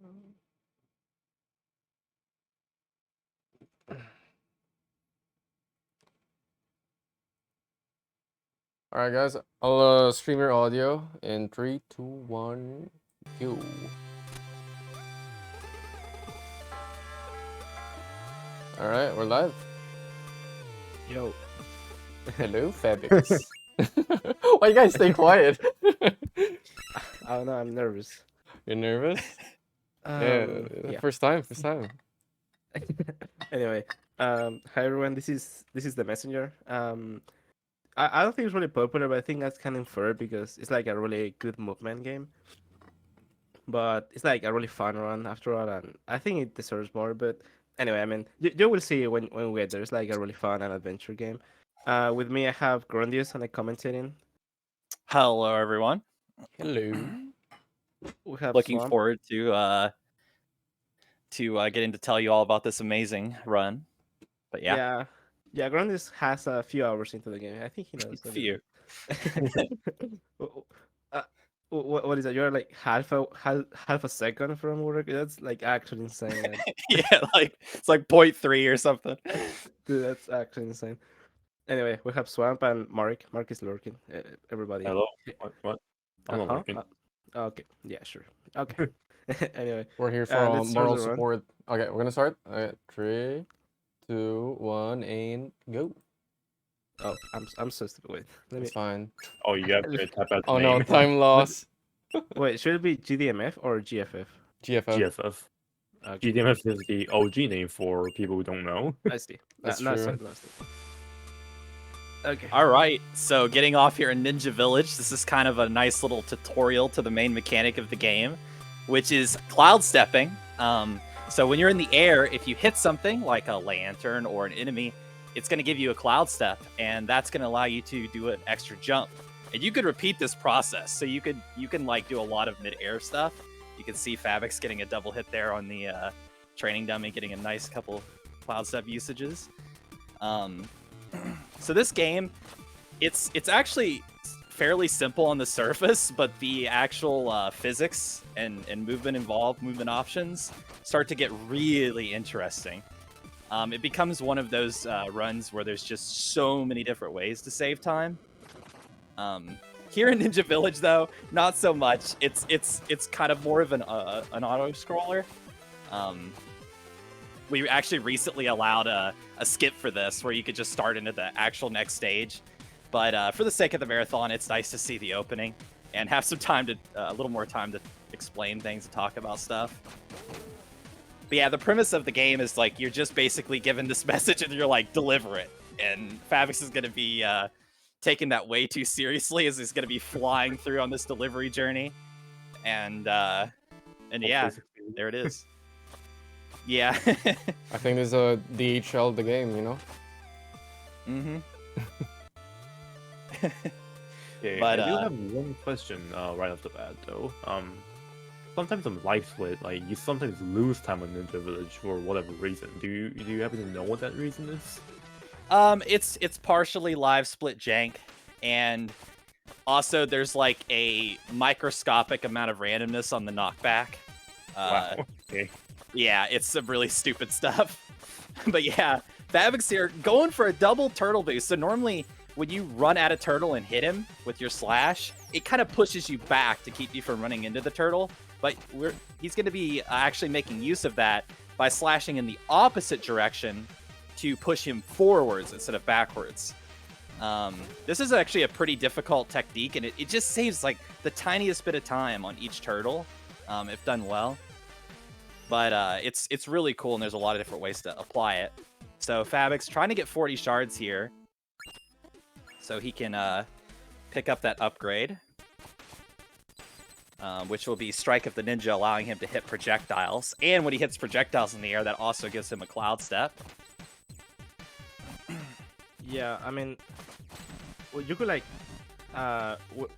All right, guys. I'll stream your audio in 3, 2, 1, go. All right, we're live. Yo. Hello, Fabix. Why you guys stay quiet? I don't know. I'm nervous. You're nervous? Yeah. First time. Anyway, hi everyone. This is the messenger. I don't think it's really popular, but I think that's kind of fair because it's like a really good movement game. But it's like a really fun run after all, and I think it deserves more. But anyway, I mean, you will see when we get there. It's like a really fun and adventure game. With me, I have Grondius and I commentating. Hello, everyone. Hello. We have Looking Swamp. forward to getting to tell you all about this amazing run. But yeah, Grondius has a few hours into the game. I think he knows. a few. What is that? You're like half a second from work. That's like actually insane. Man. Yeah, like it's like 0.3 or something. Dude, that's actually insane. Anyway, we have Swamp and Mark. Mark is lurking. Everybody. Hello. What? I'm not Uh-huh. lurking. Okay. Yeah. Sure. Okay. Anyway, We're here for let's start moral the run. support. Okay, we're gonna start. 3, 2, 1, and go. Oh, I'm so stupid. Wait, let me. It's fine. Oh, you have to type out the Oh no, name. time loss. Wait, should it be GDMF or GFF? GFF. GFF. Okay. GDMF is the OG name for people who don't know. I see. That's no, true. sorry. Okay. All right, so getting off here in Ninja Village, this is kind of a nice little tutorial to the main mechanic of the game, which is cloud stepping. So when you're in the air, if you hit something like a lantern or an enemy, it's going to give you a cloud step, and that's going to allow you to do an extra jump. And you could repeat this process, so you can like do a lot of mid-air stuff. You can see Fabix getting a double hit there on the training dummy, getting a nice couple cloud step usages. So this game, it's actually fairly simple on the surface, but the actual physics and movement options start to get really interesting. It becomes one of those runs where there's just so many different ways to save time. Here in Ninja Village, though, not so much. It's kind of more of an auto scroller. We actually recently allowed a skip for this, where you could just start into the actual next stage. But for the sake of the marathon, it's nice to see the opening and have some time to a little more time to explain things and talk about stuff. But yeah, the premise of the game is like you're just basically given this message and you're like, deliver it. And Fabix is going to be taking that way too seriously, as he's going to be flying through on this delivery journey. And yeah, there it is. Yeah. I think there's a DHL of the game, you know? Mm-hmm. Okay, But, I do have one question right off the bat, though. Sometimes on life split, like you sometimes lose time on Ninja Village for whatever reason. Do you happen to know what that reason is? It's partially live split jank, and also there's like a microscopic amount of randomness on the knockback. Wow. Okay. Yeah, it's some really stupid stuff. But yeah, Fabix here going for a double turtle boost. So normally when you run at a turtle and hit him with your slash, it kind of pushes you back to keep you from running into the turtle. But he's going to be actually making use of that by slashing in the opposite direction to push him forwards instead of backwards. This is actually a pretty difficult technique, and it just saves like the tiniest bit of time on each turtle, if done well. But it's really cool, and there's a lot of different ways to apply it. So Fabix trying to get 40 shards here, so he can pick up that upgrade, which will be Strike of the Ninja, allowing him to hit projectiles. And when he hits projectiles in the air, that also gives him a cloud step. Yeah, I mean, well, you could like,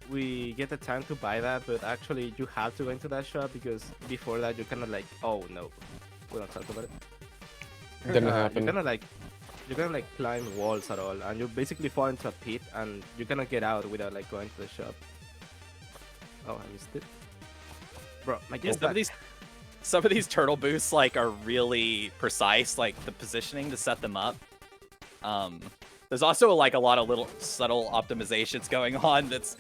we get the time to buy that, but actually you have to go into that shop because before that you're kind of like, oh no, we don't talk about it. Didn't happen. You're gonna like climb walls at all, and you basically fall into a pit, and you cannot get out without like going to the shop. Oh, I missed it, bro. My Yeah, game some of these turtle boosts like are really precise, like the positioning to set them up. There's also like a lot of little subtle optimizations going on that's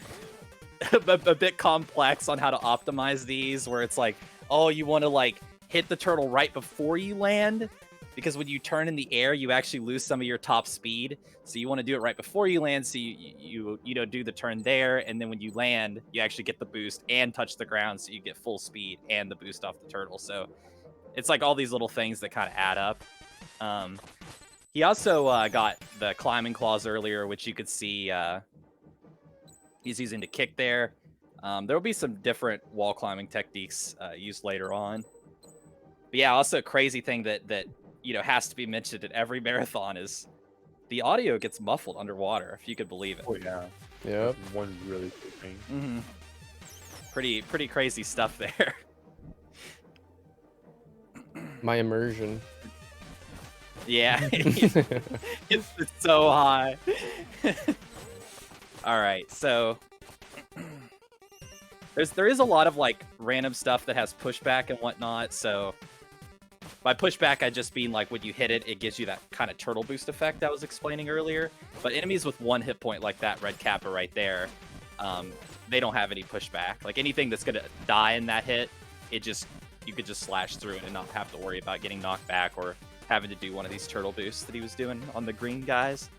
a bit complex on how to optimize these, where it's like, oh, you want to like hit the turtle right before you land, because when you turn in the air, you actually lose some of your top speed. So you want to do it right before you land, so you know, do the turn there, and then when you land, you actually get the boost and touch the ground, so you get full speed and the boost off the turtle. So it's like all these little things that kind of add up. He also got the climbing claws earlier, which you could see he's using to kick there. There will be some different wall climbing techniques used later on. But yeah, also a crazy thing that you know has to be mentioned at every marathon is the audio gets muffled underwater, if you could believe it. Oh yeah. Yep. That's one really cool thing. Mm-hmm. Pretty crazy stuff there. My immersion. Yeah, it's so high. All right, so there is a lot of like random stuff that has pushback and whatnot. So by pushback, I just mean like when you hit it, it gives you that kind of turtle boost effect I was explaining earlier. But enemies with 1 hit point like that red kappa right there, they don't have any pushback. Like anything that's gonna die in that hit, you could just slash through it and not have to worry about getting knocked back or having to do one of these turtle boosts that he was doing on the green guys.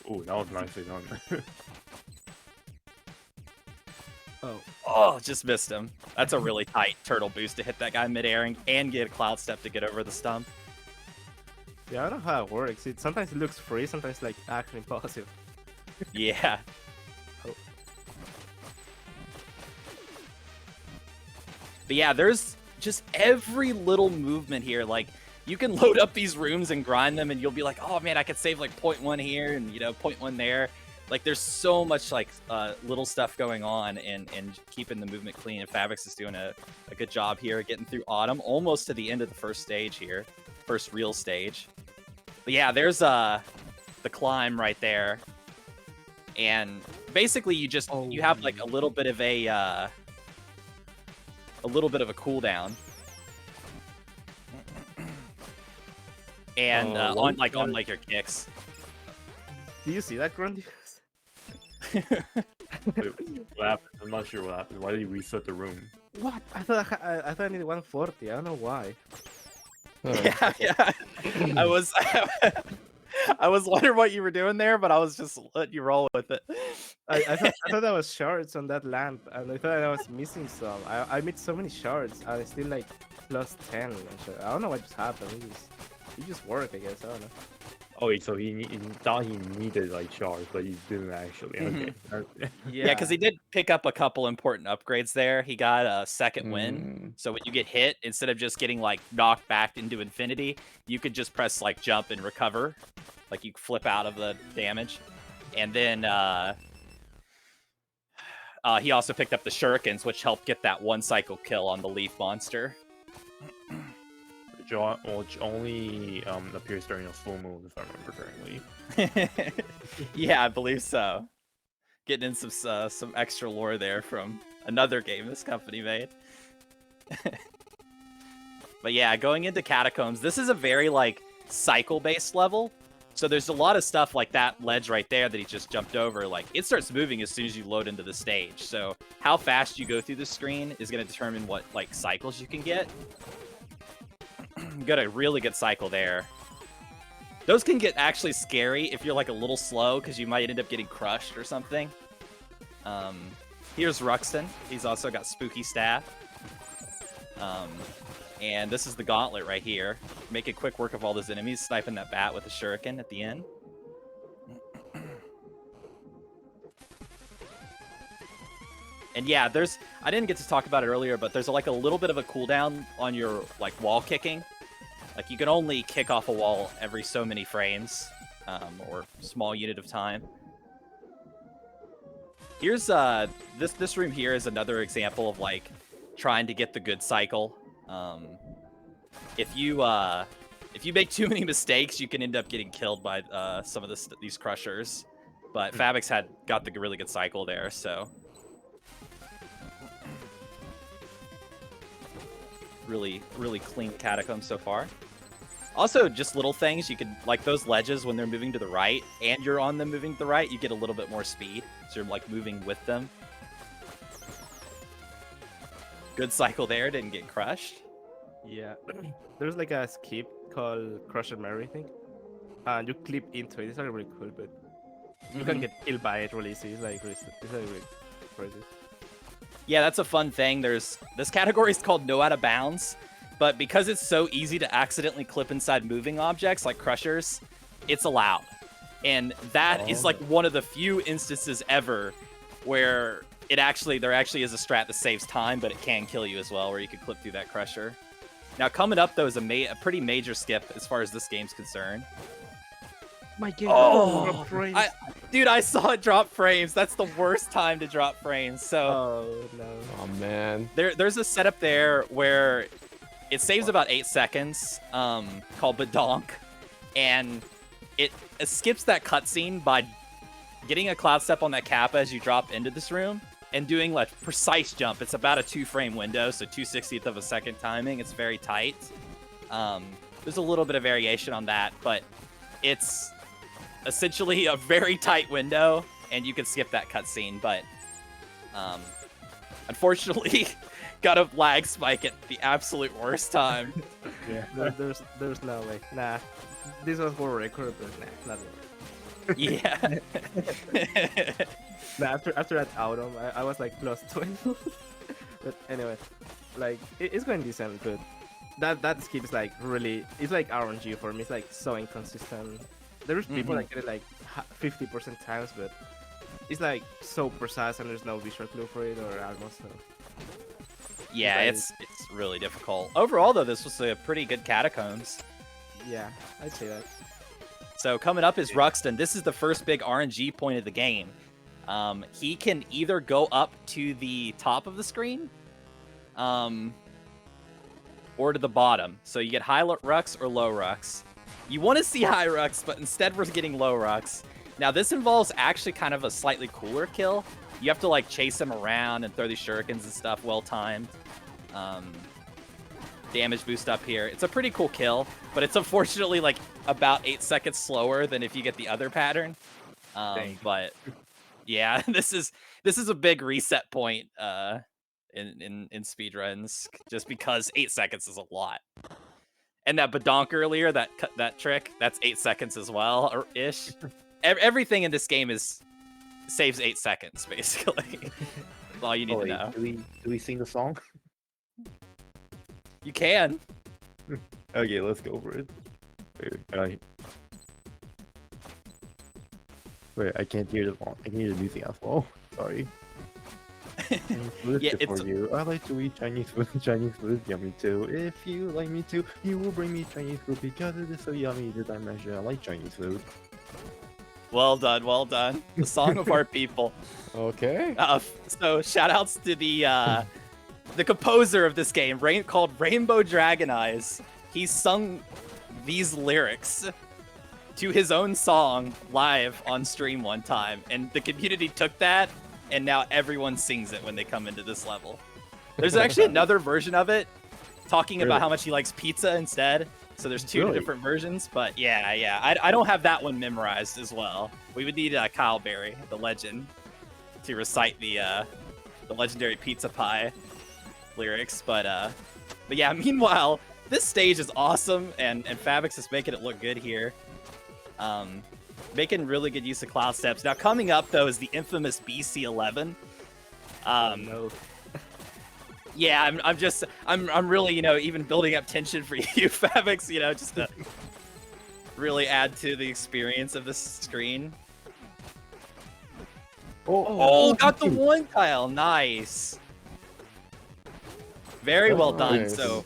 Oh, that was nicely done. Oh, just missed him. That's a really tight turtle boost to hit that guy midair and get a cloud step to get over the stump. Yeah, I don't know how it works. Sometimes it looks free, sometimes like actually impossible. Yeah. Oh. But yeah, there's just every little movement here. Like, you can load up these rooms and grind them, and you'll be like, oh man, I could save like 0.1 here and, you know, 0.1 there. Like, there's so much like little stuff going on and keeping the movement clean. And Fabix is doing a good job here, getting through Autumn, almost to the end of the first stage here, first real stage. But yeah, there's the climb right there, and basically you have like a little bit of a cooldown. And on like your kicks. Do you see that, Grundy? Wait, what happened? I'm not sure what happened. Why did he reset the room? What? I thought I needed 140. I don't know why. Yeah. I was wondering what you were doing there, but I was just letting you roll with it. I thought that was shards on that lamp, and I thought I was missing some. I made so many shards, and I still like plus 10. And I don't know what just happened. It just worked, I guess. I don't know. Oh, wait, so he thought he needed like shards, but he didn't actually. Okay. Yeah, because he did pick up a couple important upgrades there. He got a second win. So when you get hit, instead of just getting like knocked back into infinity, you could just press like jump and recover. Like you flip out of the damage. And then he also picked up the shurikens, which helped get that 1 cycle kill on the leaf monster. Which only appears during a full moon, if I remember correctly. Yeah, I believe so. Getting in some extra lore there from another game this company made. But yeah, going into Catacombs, this is a very like cycle-based level. So there's a lot of stuff like that ledge right there that he just jumped over. Like, it starts moving as soon as you load into the stage. So how fast you go through the screen is going to determine what like cycles you can get. Got a really good cycle there. Those can get actually scary if you're like a little slow, because you might end up getting crushed or something. Here's Ruxton. He's also got spooky staff. And this is the gauntlet right here. Making quick work of all those enemies, sniping that bat with a shuriken at the end. And yeah, I didn't get to talk about it earlier, but there's like a little bit of a cooldown on your like wall kicking. Like you can only kick off a wall every so many frames, or small unit of time. Here's this room here is another example of like trying to get the good cycle. If you make too many mistakes, you can end up getting killed by some of these crushers. But Fabix got the really good cycle there, so. really clean catacombs so far. Also, just little things, you could, like those ledges when they're moving to the right, and you're on them moving to the right, you get a little bit more speed, so you're like moving with them. Good cycle there, didn't get crushed. Yeah. There's like a skip called Crusher Mary thing. And you clip into it. It's like really cool, but you can get killed by it really easy. It's like really crazy. Yeah, that's a fun thing. This category is called No Out of Bounds, but because it's so easy to accidentally clip inside moving objects like crushers, it's allowed. And that is like one of the few instances ever where there actually is a strat that saves time, but it can kill you as well, where you could clip through that crusher. Now coming up though is a pretty major skip as far as this game's concerned. My game. Oh, dude, I saw it drop frames. That's the worst time to drop frames. So, oh no. Oh man. There's a setup there where it saves about 8 seconds, called Badonk, and it skips that cutscene by getting a cloud step on that kappa as you drop into this room and doing like precise jump. It's about a 2-frame window, so 2/60th of a second timing. It's very tight. There's a little bit of variation on that, but it's essentially a very tight window, and you can skip that cutscene. But unfortunately, got a lag spike at the absolute worst time. Yeah. There's no way. Nah. This was for record, but nah, not really. Yeah. Nah, after that autumn, I was like plus 20. But anyway, like it's going decent, but that skip is like really, it's like RNG for me. It's like so inconsistent. There's people that get it like 50% times, but it's like so precise and there's no visual clue for it or almost no. Yeah, it's really difficult. Overall, though, this was a pretty good Catacombs. Yeah, I'd say that. So coming up is Ruxton. This is the first big RNG point of the game. He can either go up to the top of the screen, or to the bottom. So you get high Rux or low Rux. You want to see high Rux, but instead we're getting low Rux. Now this involves actually kind of a slightly cooler kill. You have to like chase him around and throw these shurikens and stuff, well timed. Damage boost up here. It's a pretty cool kill, but it's unfortunately like about 8 seconds slower than if you get the other pattern. But yeah, this is a big reset point in speedruns, just because 8 seconds is a lot. And that badonk earlier, that trick, that's 8 seconds as well, or ish. Everything in this game saves 8 seconds basically. That's all you need to know. Do we sing the song? You can. Okay, let's go for it. Wait, I can't hear the song. I can hear the music as well. Sorry. Yeah, it's for you. I like to eat Chinese food. Chinese food is yummy too. If you like me too, you will bring me Chinese food because it is so yummy that I measure. I like Chinese food. well done, well done. The song of our people. Okay. So shout outs to the composer of this game, called Rainbow Dragon Eyes. He sung these lyrics to his own song live on stream one time, and the community took that, and now everyone sings it when they come into this level. There's actually another version of it talking about how much he likes pizza instead. So there's two different versions, but yeah. I don't have that one memorized as well. We would need Kyle Berry, the legend, to recite the legendary pizza pie lyrics. But yeah, meanwhile, this stage is awesome, and Fabix is making it look good here. Making really good use of cloud steps. Now coming up though is the infamous BC11. No. Yeah, I'm really, even building up tension for you, Fabix, just to really add to the experience of this screen. Oh, got the one tile. Nice. Very well done. Nice. So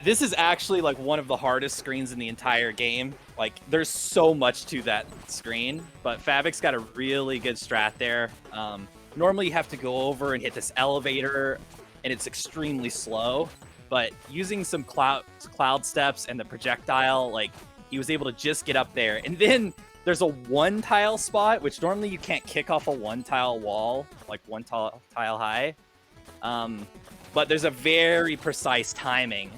this is actually like one of the hardest screens in the entire game. Like there's so much to that screen, but Fabix got a really good strat there. Normally you have to go over and hit this elevator, and it's extremely slow, but using some cloud steps and the projectile, like he was able to just get up there. And then there's a one tile spot, which normally you can't kick off a one tile wall, like one tile high. but there's a very precise timing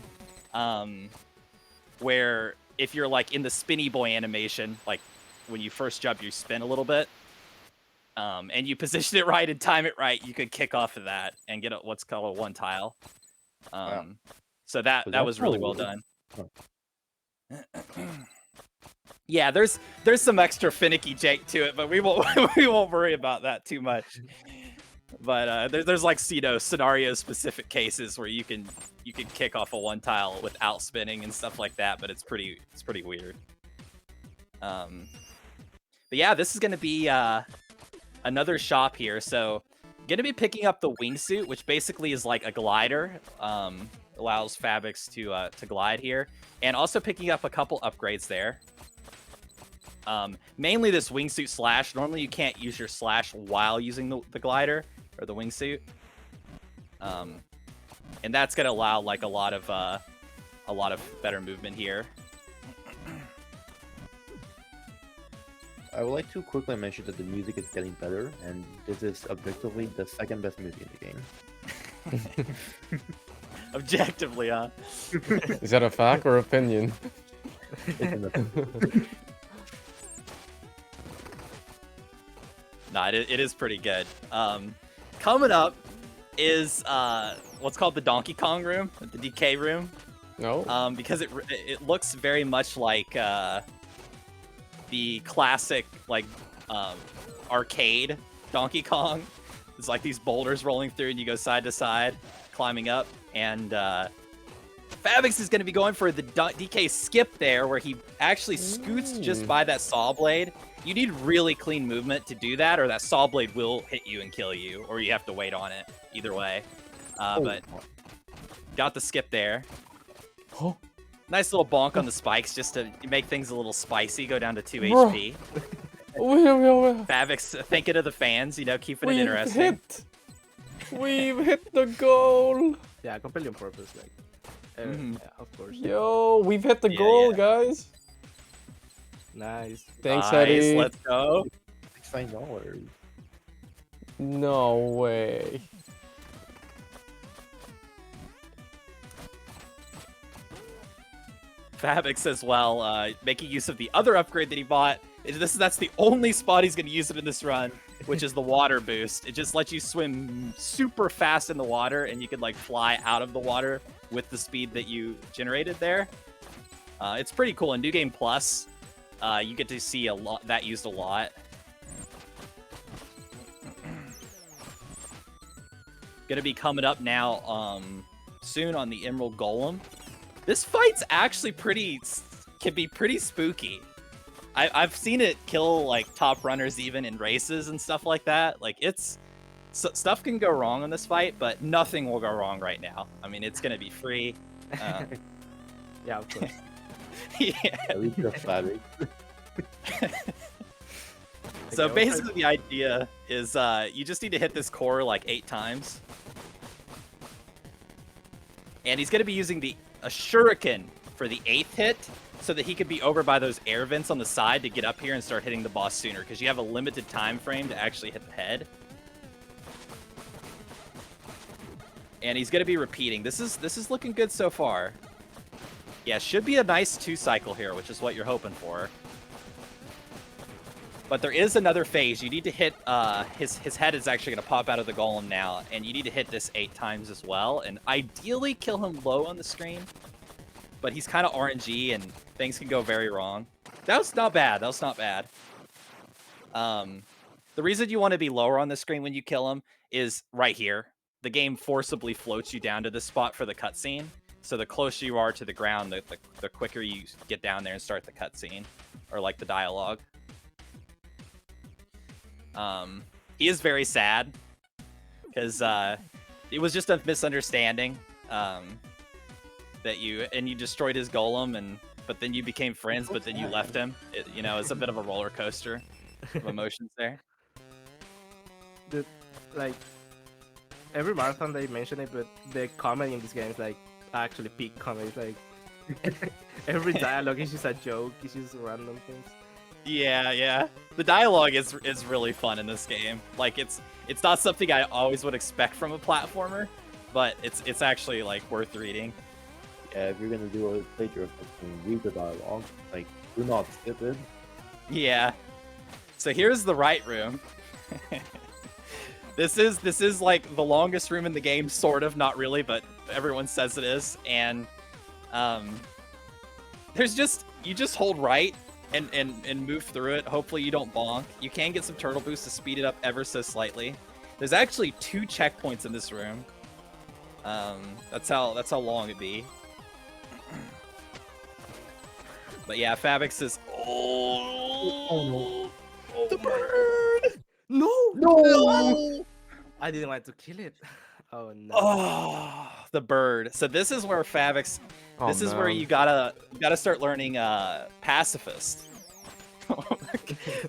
where if you're like in the spinny boy animation, like when you first jump, you spin a little bit, and you position it right and time it right, you could kick off of that and get what's called a one tile. So that was really well done. Yeah, there's some extra finicky jank to it, but we won't we won't worry about that too much. But there's like scenario specific cases where you can kick off a one tile without spinning and stuff like that, but it's pretty weird. But yeah, this is gonna be another shop here. So gonna be picking up the wingsuit, which basically is like a glider. Allows Fabix to glide here, and also picking up a couple upgrades there. Mainly this wingsuit slash. Normally you can't use your slash while using the glider or the wingsuit, and that's gonna allow like a lot of better movement here. I would like to quickly mention that the music is getting better, and this is objectively the second best music in the game. Objectively, huh? Is that a fact or opinion? Nah, it is pretty good. Coming up is what's called the Donkey Kong room, the DK room. No. Because it looks very much like the classic like arcade Donkey Kong. It's like these boulders rolling through, and you go side to side, climbing up. And Fabix is going to be going for the DK skip there, where he actually scoots just by that saw blade. You need really clean movement to do that, or that saw blade will hit you and kill you, or you have to wait on it. Either way. But got the skip there. Oh. Nice little bonk on the spikes just to make things a little spicy, go down to 2 HP. Fabix thinking of the fans, you know, keeping it interesting. We've hit the goal! Yeah, completely on purpose, like. Yeah, of course. Yo, we've hit the goal, guys! Nice. Thanks, nice, Eddie. let's go. $69. No way. Fabix as well, making use of the other upgrade that he bought. That's the only spot he's going to use it in this run, which is the water boost. It just lets you swim super fast in the water, and you can like fly out of the water with the speed that you generated there. It's pretty cool. In New Game Plus, you get to see a lot that used a lot. Gonna be coming up now soon on the Emerald Golem. This fight's actually can be pretty spooky. I've seen it kill like top runners even in races and stuff like that. Like stuff can go wrong in this fight, but nothing will go wrong right now. I mean, it's gonna be free. Yeah, of course. Yeah. At least you're Fabix. So basically the idea is you just need to hit this core like 8 times. And he's gonna be using a shuriken for the 8th hit, so that he could be over by those air vents on the side to get up here and start hitting the boss sooner, because you have a limited time frame to actually hit the head. And he's gonna be repeating. This is looking good so far. Yeah, should be a nice 2 cycle here, which is what you're hoping for. But there is another phase. You need to hit his head is actually gonna pop out of the golem now, and you need to hit this 8 times as well, and ideally kill him low on the screen. But he's kind of RNG, and things can go very wrong. That was not bad. That was not bad. The reason you want to be lower on the screen when you kill him is right here. The game forcibly floats you down to this spot for the cutscene. So the closer you are to the ground, the quicker you get down there and start the cutscene, or like the dialogue. He is very sad because it was just a misunderstanding. That you destroyed his golem, but then you became friends, but then you left him. It's a bit of a roller coaster of emotions there. Like every marathon they mention it, but the comedy in this game is like actually peak comedy. It's like every dialogue is just a joke. It's just random things. Yeah. The dialogue is really fun in this game. Like it's not something I always would expect from a platformer. but it's actually like worth reading. Yeah, if you're gonna do a playthrough of something, read the dialogue. Like, do not skip it. Yeah. So here's the right room. This is like the longest room in the game, sort of, not really, but everyone says it is. And there's just you just hold right and move through it. Hopefully you don't bonk. You can get some turtle boost to speed it up ever so slightly. There's actually 2 checkpoints in this room. That's how long it'd be. But yeah, Fabix is Oh no. the bird. No! I didn't want to kill it. Oh no. Oh, the bird. So this is where Fabix. Oh, This is where man. you gotta start learning pacifist.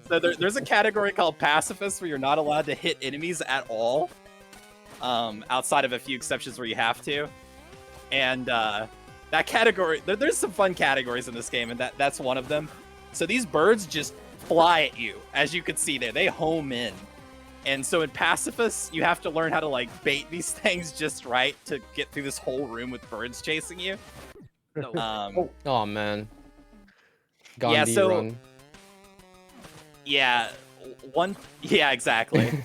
So there's a category called pacifist where you're not allowed to hit enemies at all, outside of a few exceptions where you have to. And that category, there's some fun categories in this game, and that's one of them. So these birds just fly at you, as you can see there. They home in. And so in pacifist, you have to learn how to like bait these things just right to get through this whole room with birds chasing you. Oh man. Yeah, Gandhi so- run. Yeah, exactly.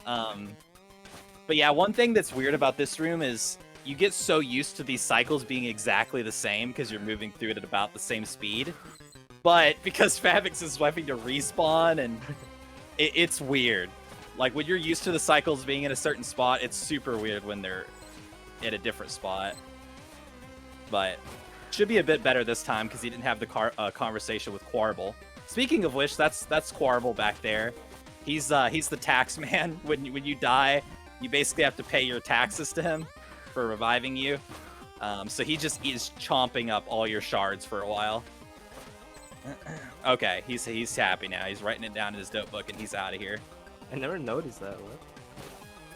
But yeah, one thing that's weird about this room is you get so used to these cycles being exactly the same because you're moving through it at about the same speed. But because Fabix is having to respawn, and it's weird. Like, when you're used to the cycles being in a certain spot, it's super weird when they're at a different spot. But should be a bit better this time because he didn't have the conversation with Quarble. Speaking of which, that's Quarble back there. He's the tax man. When you die, you basically have to pay your taxes to him for reviving you. So he just is chomping up all your shards for a while. Okay, he's happy now. He's writing it down in his notebook, and he's out of here. I never noticed that.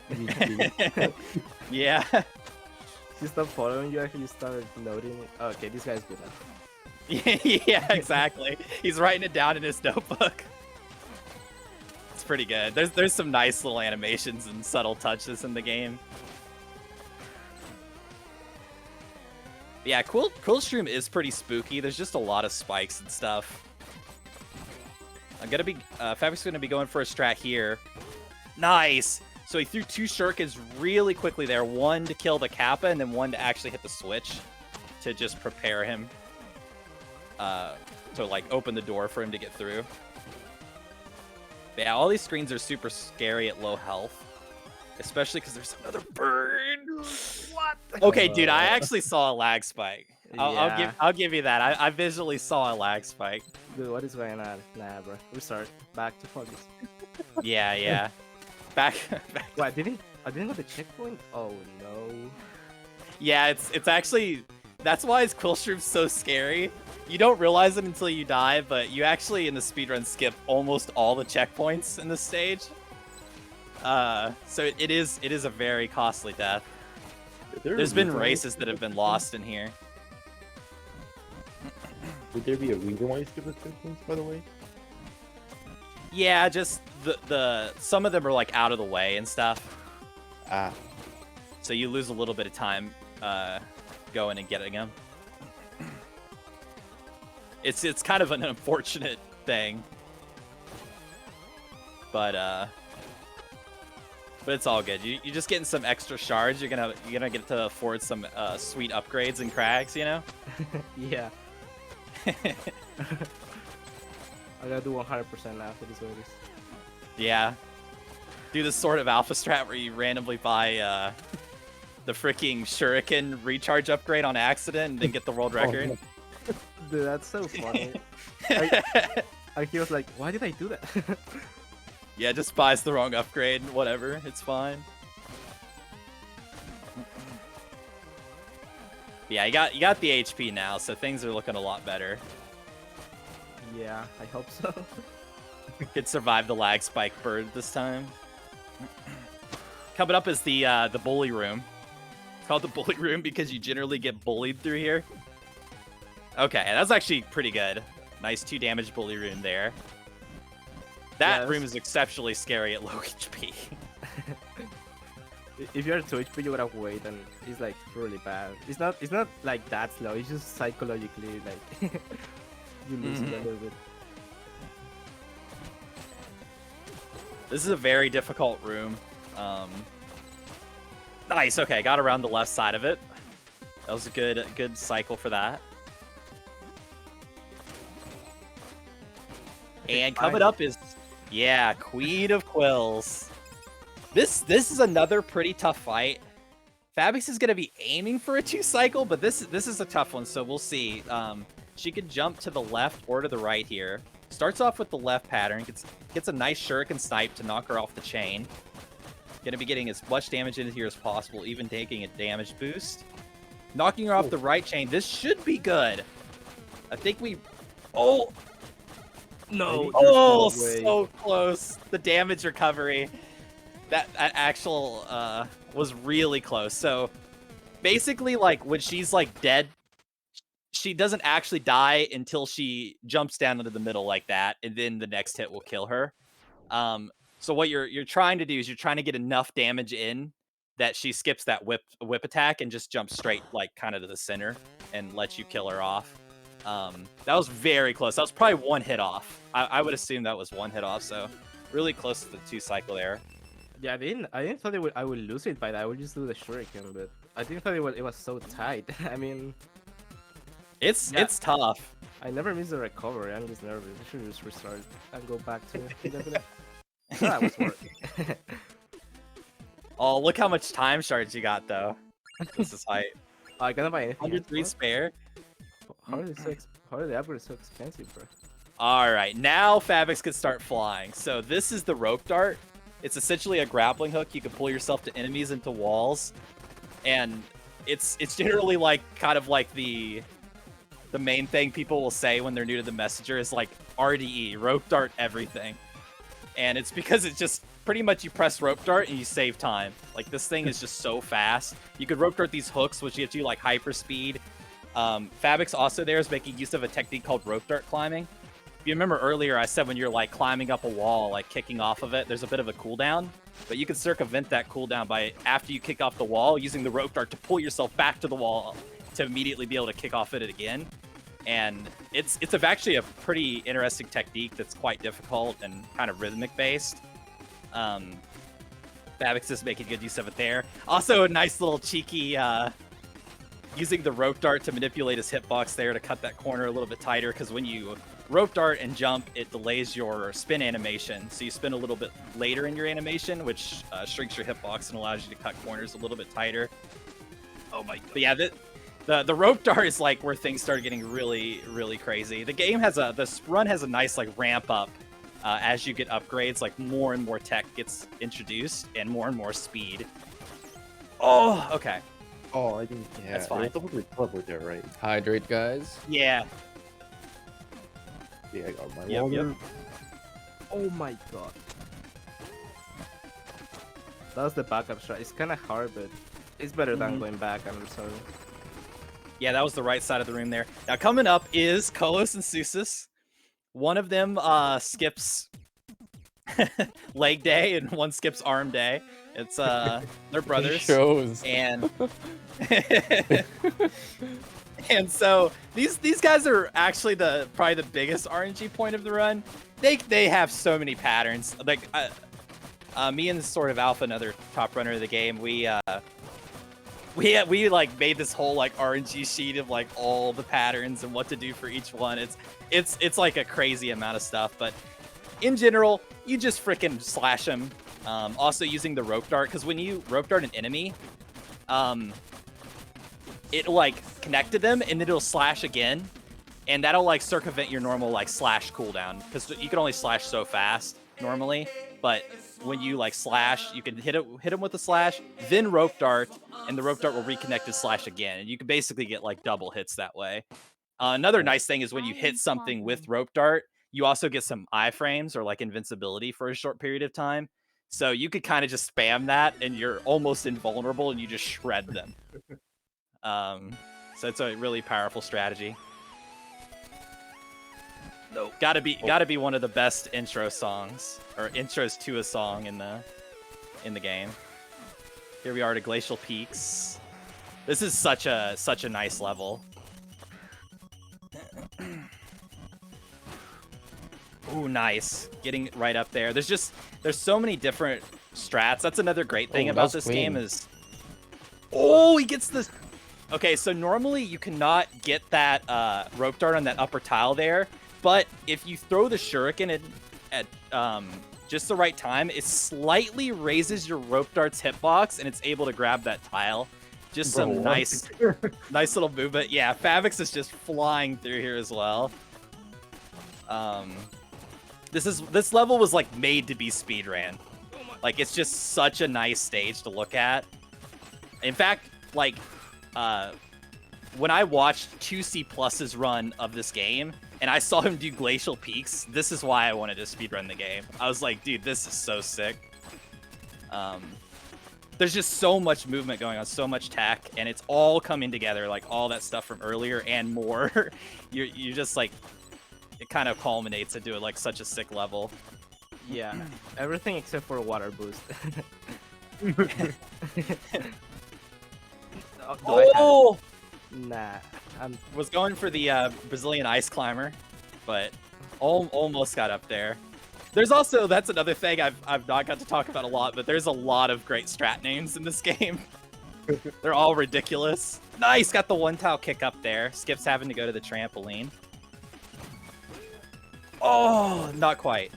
What? Yeah. He stopped following you after you started noting it. Oh, okay, this guy's good now. Yeah, exactly. He's writing it down in his notebook. It's pretty good. There's some nice little animations and subtle touches in the game. Yeah, Coolstream is pretty spooky. There's just a lot of spikes and stuff. Fabix is gonna be going for a strat here. Nice. So he threw 2 shurikens really quickly there. One to kill the Kappa, and then one to actually hit the switch to just prepare him. To like open the door for him to get through. But yeah, all these screens are super scary at low health, especially because there's another bird. What? Okay, dude, I actually saw a lag spike. Yeah. I'll give you that. I visually saw a lag spike. Dude, what is going on? Nah, bro. Restart. Back to focus. Yeah. Back. Wait, I didn't go to checkpoint? Oh no. Yeah, it's actually, that's why his Quillstream's so scary. You don't realize it until you die, but you actually in the speedrun skip almost all the checkpoints in this stage. So it is a very costly death. There's been races that have been lost in here. Would there be a reason why you skip the checkpoints, by the way? Yeah, just the some of them are like out of the way and stuff. Ah. So you lose a little bit of time going and getting them. It's kind of an unfortunate thing. But it's all good. You're just getting some extra shards. You're gonna get to afford some sweet upgrades and crags, you know? Yeah. I gotta do 100% now for this Otis. Yeah. Do this sort of alpha strat where you randomly buy the freaking shuriken recharge upgrade on accident and then get the world record. Dude, that's so funny. He was like, why did I do that? Yeah, just buys the wrong upgrade. Whatever, it's fine. Yeah, you got the HP now, so things are looking a lot better. Yeah, I hope so. Could survive the lag spike bird this time. Coming up is the bully room. It's called the bully room because you generally get bullied through here. Okay, that's actually pretty good. Nice 2 damage bully room there. That Yes. room is exceptionally scary at low HP. if you're 2 HP, you gotta wait, and it's like really bad. It's not like that slow. It's just psychologically like you lose it a little bit. This is a very difficult room. Nice. Okay, got around the left side of it. That was a good cycle for that. And coming up is, yeah, Queen of Quills. This is another pretty tough fight. Fabix is gonna be aiming for a 2 cycle, but this is a tough one, so we'll see. She could jump to the left or to the right here. Starts off with the left pattern, gets a nice shuriken snipe to knock her off the chain. Gonna be getting as much damage in here as possible, even taking a damage boost. Knocking her off the right chain. This should be good. I think we... Oh! No. Oh, so close. The damage recovery. That actual was really close. So basically, like, when she's like dead, she doesn't actually die until she jumps down into the middle like that, and then the next hit will kill her. So what you're trying to do is you're trying to get enough damage in that she skips that whip attack and just jumps straight, like, kind of to the center and lets you kill her off. That was very close. That was probably 1 hit off. I would assume that was 1 hit off, so really close to the 2 cycle there. Yeah, I didn't thought I would lose it by that. I would just do the shuriken, but I didn't thought it was so tight. I mean, it's tough. I never miss the recovery. I'm just nervous. I should just restart and go back to it. That was working. Oh, look how much time shards you got, though. This is height. I gotta buy anything. 103 spare. How are the upgrades so expensive, bro? All right, now Fabix could start flying. So this is the rope dart. It's essentially a grappling hook. You can pull yourself to enemies into walls, and it's generally like kind of like the main thing people will say when they're new to the messenger is like RDE, rope dart everything. And it's because it's just pretty much you press rope dart and you save time. Like, this thing is just so fast. You could rope dart these hooks, which gives you like hyper speed. Fabix also there is making use of a technique called rope dart climbing. If you remember earlier, I said when you're like climbing up a wall, like kicking off of it, there's a bit of a cooldown, but you can circumvent that cooldown by, after you kick off the wall, using the rope dart to pull yourself back to the wall to immediately be able to kick off it again. And it's actually a pretty interesting technique that's quite difficult and kind of rhythmic based. Fabix is making good use of it there. Also a nice little cheeky, using the rope dart to manipulate his hitbox there to cut that corner a little bit tighter, because when you rope dart and jump, it delays your spin animation. So you spin a little bit later in your animation, which shrinks your hitbox and allows you to cut corners a little bit tighter. Oh my god. But yeah, the rope dart is like where things start getting really, really crazy. The game has this run has a nice like ramp up as you get upgrades, like more and more tech gets introduced and more speed. Oh, okay. Oh, I think yeah. That's fine. There's probably cover there, right? Hydrate, guys. Yeah. Yeah, I got my Yep, water. yep. Oh my god. That was the backup shot. It's kind of hard, but it's better than going back and restarting. Yeah, that was the right side of the room there. Now coming up is Kolos and Susis. One of them skips leg day and one skips arm day. It's they're brothers. Shows. And and so these guys are actually probably the biggest RNG point of the run. They have so many patterns. Like me and sort of Alpha, another top runner of the game, we like made this whole like RNG sheet of like all the patterns and what to do for each one. It's like a crazy amount of stuff, but in general, you just freaking slash them. Also using the rope dart, because when you rope dart an enemy, it'll like connect to them and then it'll slash again, and that'll like circumvent your normal like slash cooldown, because you can only slash so fast normally, but when you like slash, you can hit him with a slash, then rope dart, and the rope dart will reconnect to slash again, and you can basically get like double hits that way. Another nice thing is when you hit something with rope dart, you also get some iframes or like invincibility for a short period of time. So you could kind of just spam that and you're almost invulnerable and you just shred them. So it's a really powerful strategy. No, gotta be one of the best intro songs or intros to a song in the game. Here we are to Glacial Peaks. This is such a nice level. Ooh, nice. Getting right up there. There's so many different strats. That's another great thing about this game is... Oh, he gets this... Okay, so normally you cannot get that rope dart on that upper tile there, but if you throw the shuriken at just the right time, it slightly raises your rope dart's hitbox, and it's able to grab that tile. Just some nice little movement. Yeah, Fabix is just flying through here as well. This level was like made to be speedran. Like, it's just such a nice stage to look at. In fact, like, when I watched 2C+'s run of this game, and I saw him do Glacial Peaks, this is why I wanted to speedrun the game. I was like, dude, this is so sick. There's just so much movement going on, so much tech, and it's all coming together, like all that stuff from earlier and more. you're just like, it kind of culminates into like such a sick level. Yeah, everything except for a water boost. Oh! Nah, Was going for the Brazilian ice climber, but almost got up there. There's also, that's another thing I've not got to talk about a lot, but there's a lot of great strat names in this game. They're all ridiculous. Nice, got the one tile kick up there. Skip's having to go to the trampoline. Oh, not quite.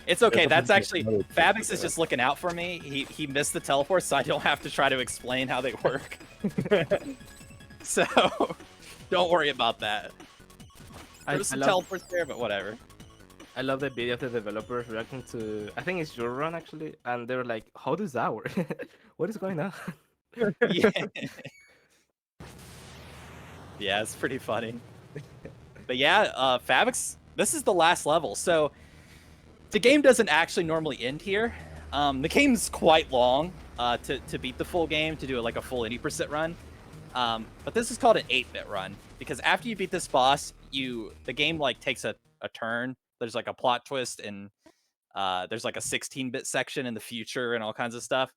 It's okay. That's actually, Fabix is just looking out for me. He missed the teleport, so I don't have to try to explain how they work. So, don't worry about that. There's some teleports there, but whatever. I love the video of the developers reacting to, I think it's your run actually, and they were like, how does that work? What is going on? Yeah. Yeah, it's pretty funny. But yeah, Fabix, this is the last level. So the game doesn't actually normally end here. The game's quite long to beat the full game, to do like a full 80% run. But this is called an 8-bit run, because after you beat this boss, the game like takes a turn. There's like a plot twist, and there's like a 16-bit section in the future and all kinds of stuff.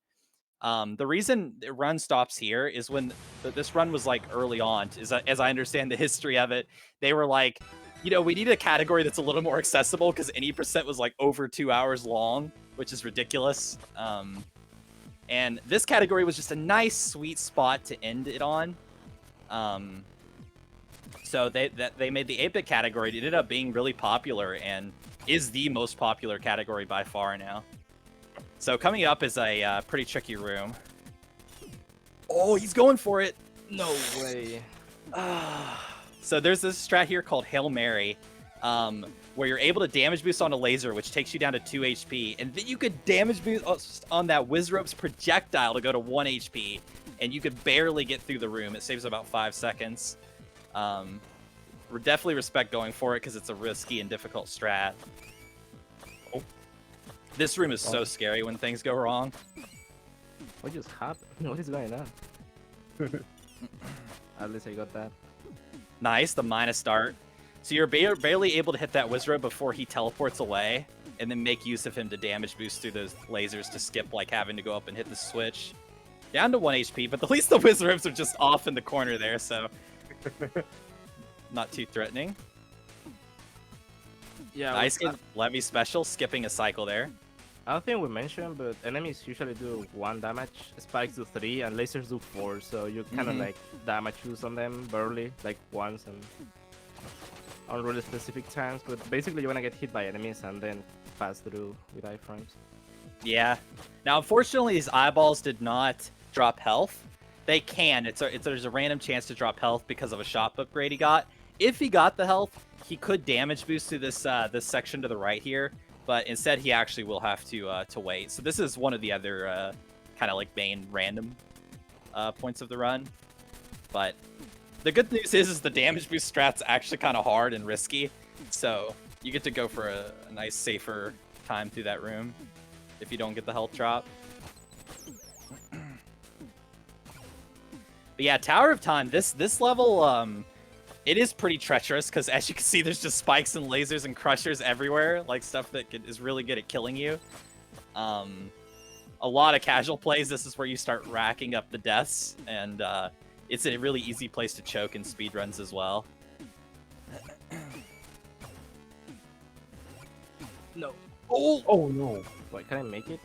The reason the run stops here is when this run was like early on, as I understand the history of it, they were like, you know, we need a category that's a little more accessible, because 80% was like over 2 hours long, which is ridiculous. And this category was just a nice, sweet spot to end it on. So they made the 8-bit category. It ended up being really popular and is the most popular category by far now. So coming up is a pretty tricky room. Oh, he's going for it. No way. So there's this strat here called Hail Mary, where you're able to damage boost on a laser, which takes you down to 2 HP, and then you could damage boost on that Wizrope's projectile to go to 1 HP, and you could barely get through the room. It saves about 5 seconds. We definitely respect going for it, because it's a risky and difficult strat. Oh. This room is so scary when things go wrong. What just happened? What is going on? At least I got that. Nice, the minus dart. So you're barely able to hit that Wizrope before he teleports away, and then make use of him to damage boost through those lasers to skip like having to go up and hit the switch. Down to 1 HP, but at least the Wizropes are just off in the corner there, so not too threatening. Yeah. Nice Levy special, skipping a cycle there. I don't think we mentioned, but enemies usually do 1 damage, spikes do 3, and lasers do 4. So you kind of like damage boost on them barely, like once and on really specific times. But basically, you want to get hit by enemies and then pass through with iframes. Yeah. Now, unfortunately, these eyeballs did not drop health. They can. There's a random chance to drop health because of a shop upgrade he got. If he got the health, he could damage boost through this this section to the right here. But instead, he actually will have to wait. So this is one of the other kind of like main random points of the run. But the good news is the damage boost strat's actually kind of hard and risky. So you get to go for a nice, safer time through that room if you don't get the health drop. But yeah, Tower of Time, this level, it is pretty treacherous, because as you can see, there's just spikes and lasers and crushers everywhere, like stuff that is really good at killing you. a lot of casual plays, this is where you start racking up the deaths, and it's a really easy place to choke in speedruns as well. No. Oh no. Wait, can I make it?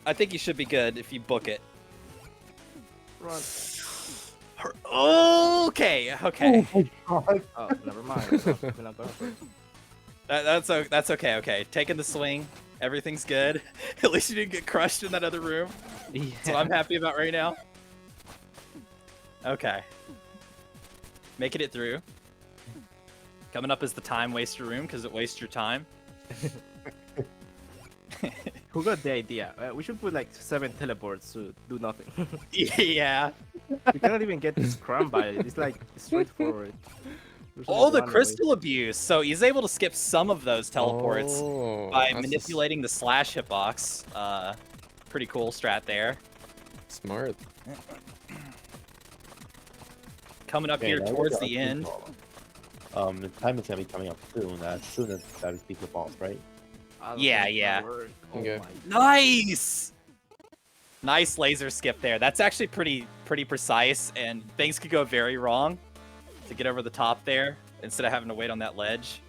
I think you should be good if you book it. Run. Okay, okay. Oh my god. Oh, never mind. We're not going for it. That's okay, okay. Taking the swing, everything's good. At least you didn't get crushed in that other room. Yeah. That's what I'm happy about right now. Okay. Making it through. Coming up is the time waster room because it wastes your time. Who got the idea? We should put like 7 teleports to do nothing. Yeah. We cannot even get scrum by it. It's like straightforward. There's Oh, only the one way. crystal abuse. So he's able to skip some of those teleports Oh, by that's manipulating the slash hitbox. Pretty cool strat there. smart. Coming up here that towards was a the good end. call. The time is gonna be coming up soon as that beats the boss, right? I don't Yeah, think yeah. that'll work. Oh Okay. my Nice! Nice laser skip there. That's actually pretty precise, and things could go very wrong to get over the top there instead of having to wait on that ledge.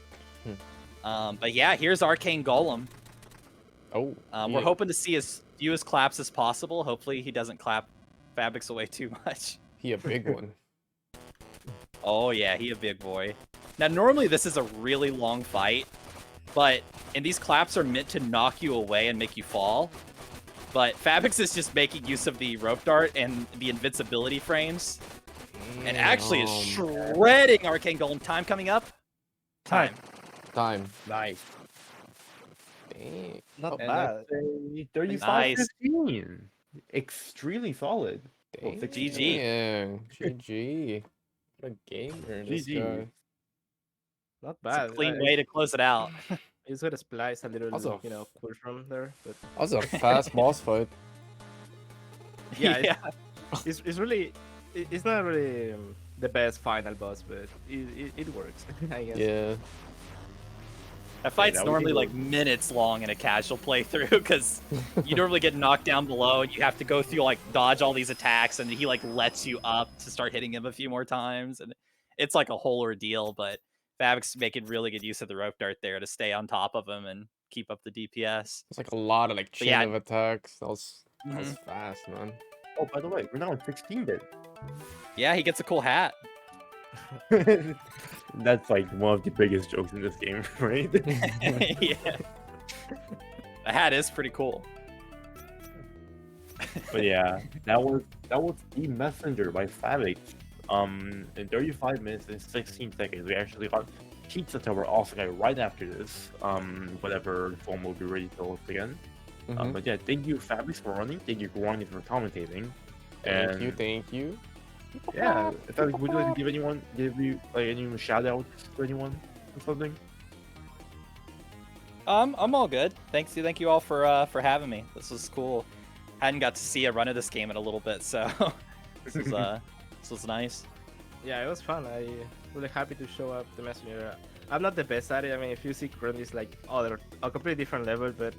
But yeah, here's Arcane Golem. Oh, We're hoping to see as few as claps as possible. Hopefully he doesn't clap Fabix away too much. he a big one. Oh yeah, he a big boy. Now normally this is a really long fight, but and these claps are meant to knock you away and make you fall. But Fabix is just making use of the rope dart and the invincibility frames, and actually is Damn. shredding Arcane Golem. Time coming up. Time. Time. Nice. Dang. Not Oh, And bad. that's a 35-15. Extremely solid. Oh, dang. 60. GG. GG. What a gamer, this GG. guy. Not It's a bad. clean way to close it out. He's got to splice a little, Also- push from there. But That was a fast boss fight. yeah, it's really, it's not really the best final boss, but it works. I guess. Yeah. That fight's that would be normally really- like minutes long in a casual playthrough because you normally get knocked down below and you have to go through like dodge all these attacks and he like lets you up to start hitting him a few more times and it's like a whole ordeal. But Fabix making really good use of the rope dart there to stay on top of him and keep up the DPS. It's like a lot of like chain yeah. of attacks. That was Mhm. fast, man. Oh, by the way, we're now at 16-bit. Yeah, he gets a cool hat. That's like one of the biggest jokes in this game, right? Yeah. The hat is pretty cool. But yeah, that was the messenger by Fabix. In 35 minutes and 16 seconds, we actually got Pizza Tower also right after this. Whatever form will be ready to host again. Mhm. But yeah, thank you Fabix for running. Thank you Guani for commentating. Thank you, thank you. Yeah, Fabix, would you like to give you like any shout outs to anyone or something? I'm all good. Thank you all for having me. This was cool. Hadn't got to see a run of this game in a little bit, so this was nice. Yeah, it was fun. I really happy to show up the messenger. I'm not the best at it. I mean, if you see currently is like a completely different level, but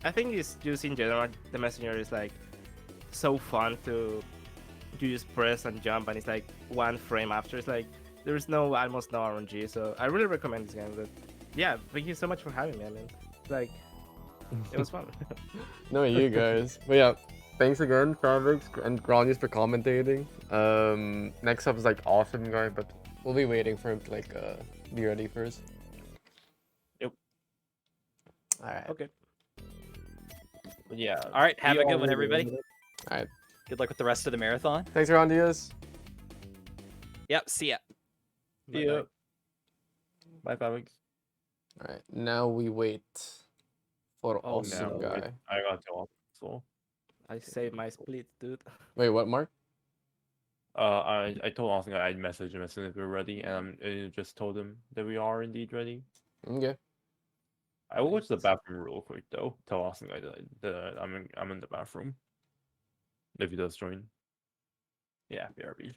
I think it's just in general the messenger is like so fun to just press and jump, and it's like one frame after. It's like there's almost no RNG, so I really recommend this game. But yeah, thank you so much for having me. I mean, like it was fun. No, you guys. But yeah, thanks again, Fabix and Granius for commentating. Next up is like Awesome Guy, but we'll be waiting for him to like be ready first. Yep. Alright. Okay. But yeah. All right, have we a good all one, really everybody. enjoyed it. Alright. Good luck with the rest of the marathon. Thanks, Grandius. Yep, see ya. See ya. Bye, Fabix. Alright, now we wait for Oh, Awesome no. Guy. I got to so. I saved my split, dude. Wait, what, Mark? I told Austin I'd message him as soon as we were ready, and I just told him that we are indeed ready. Okay. I will go to the bathroom real quick though. Tell Austin that I'm in the bathroom. If he does join. Yeah, BRB.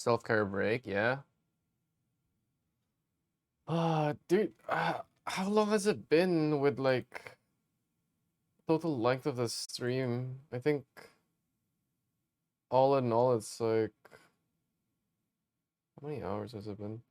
self-care break, yeah. Dude, how long has it been with like total length of the stream? I think all in all, it's like how many hours has it been?